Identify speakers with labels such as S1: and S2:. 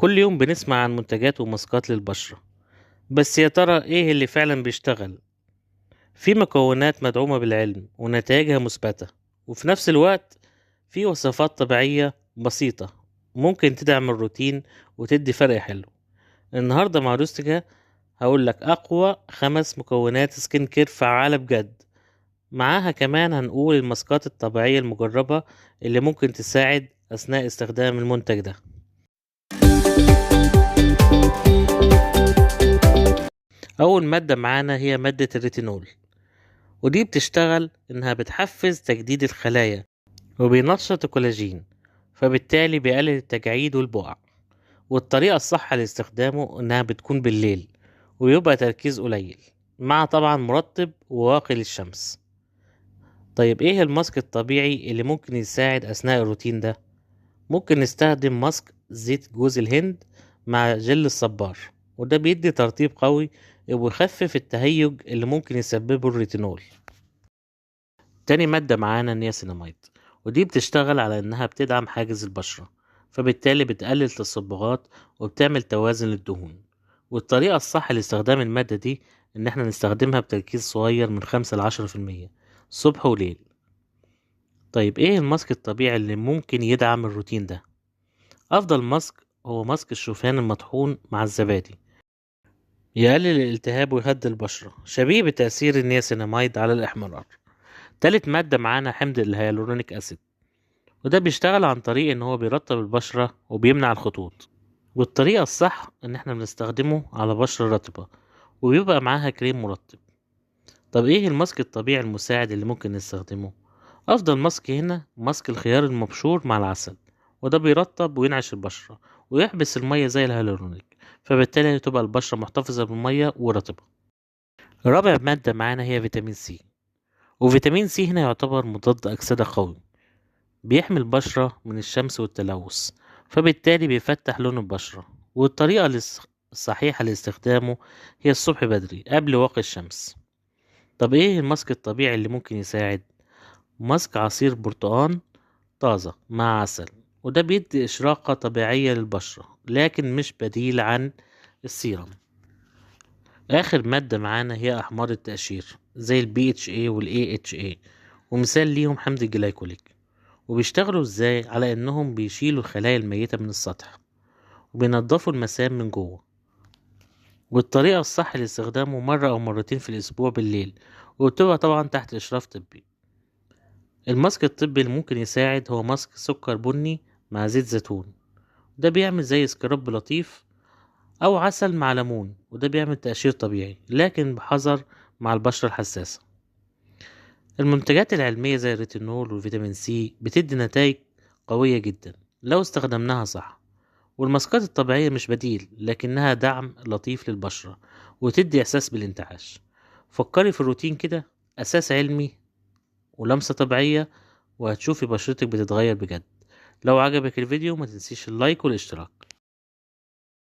S1: كل يوم بنسمع عن منتجات وماسكات للبشرة، بس يا ترى ايه اللي فعلا بيشتغل؟ في مكونات مدعومة بالعلم ونتائجها مثبتة، وفي نفس الوقت في وصفات طبيعية بسيطة ممكن تدعم الروتين وتدي فرق حلو. النهاردة مع روستيكا هقول لك أقوى 5 مكونات سكين كير فعالة بجد. معاها كمان هنقول الماسكات الطبيعية المجربة اللي ممكن تساعد أثناء استخدام المنتج ده. أول مادة معانا هي مادة الريتينول، ودي بتشتغل إنها بتحفز تجديد الخلايا وبينشط الكولاجين، فبالتالي بيقلل التجاعيد والبقع. والطريقة الصح لاستخدامه إنها بتكون بالليل ويبقى تركيز قليل، مع طبعا مرطب وواقي للشمس. طيب ايه الماسك الطبيعي اللي ممكن يساعد أثناء الروتين ده؟ ممكن نستخدم ماسك زيت جوز الهند مع جل الصبار، وده بيدي ترطيب قوي وبيخفف التهيج اللي ممكن يسببه الريتينول. تاني مادة معانا النياسيناميد، ودي بتشتغل على إنها بتدعم حاجز البشرة، فبالتالي بتقلل التصبغات وبتعمل توازن للدهون. والطريقة الصح لاستخدام المادة دي إن احنا نستخدمها بتركيز صغير من 5 ل10% صبح وليل. طيب ايه الماسك الطبيعي اللي ممكن يدعم الروتين ده؟ أفضل ماسك هو ماسك الشوفان المطحون مع الزبادي، يقلل الالتهاب ويهدي البشرة، شبيه بتأثير النياسيناميد على الإحمرار. تالت مادة معانا حمض الهيالورونيك أسيد، وده بيشتغل عن طريق ان هو بيرطب البشرة وبيمنع الخطوط. والطريقة الصح ان احنا بنستخدمه على بشرة رطبة وبيبقى معاها كريم مرطب. طب ايه الماسك الطبيعي المساعد اللي ممكن نستخدمه؟ افضل ماسك هنا ماسك الخيار المبشور مع العسل، وده بيرطب وينعش البشرة ويحبس المية زي الهيالورونيك، فبالتالي تبقى البشرة محتفظة بالمية ورطبة. رابع مادة معانا هي فيتامين سي، وفيتامين سي هنا يعتبر مضاد أكسدة قوي، بيحمي البشرة من الشمس والتلوث، فبالتالي بيفتح لون البشرة. والطريقة الصحيحة لاستخدامه هي الصبح بدري قبل واقي الشمس. طب ايه الماسك الطبيعي اللي ممكن يساعد؟ ماسك عصير برتقان طازة مع عسل، وده بيدي إشراقة طبيعية للبشرة لكن مش بديل عن السيرم. آخر مادة معانا هي أحماض التقشير زي ال BHA وال AHA، ومثال ليهم حمض الجلايكوليك. وبيشتغلوا ازاي؟ على انهم بيشيلوا الخلايا الميتة من السطح وبينضفوا المسام من جوه. والطريقة الصح لاستخدامه مرة او مرتين في الاسبوع بالليل، وبتبقى طبعا تحت اشراف طبي. الماسك الطبي اللي ممكن يساعد هو ماسك سكر بني مع زيت زيتون، ده بيعمل زي سكراب لطيف، او عسل مع ليمون، وده بيعمل تقشير طبيعي لكن بحذر مع البشرة الحساسة. المنتجات العلمية زي الريتينول والفيتامين سي بتدي نتائج قوية جدا لو استخدمناها صح. والماسكات الطبيعية مش بديل، لكنها دعم لطيف للبشرة وتدي إحساس بالانتعاش. فكري في الروتين كده، أساس علمي ولمسة طبيعية، وهتشوفي بشرتك بتتغير بجد. لو عجبك الفيديو ما تنسيش اللايك والاشتراك.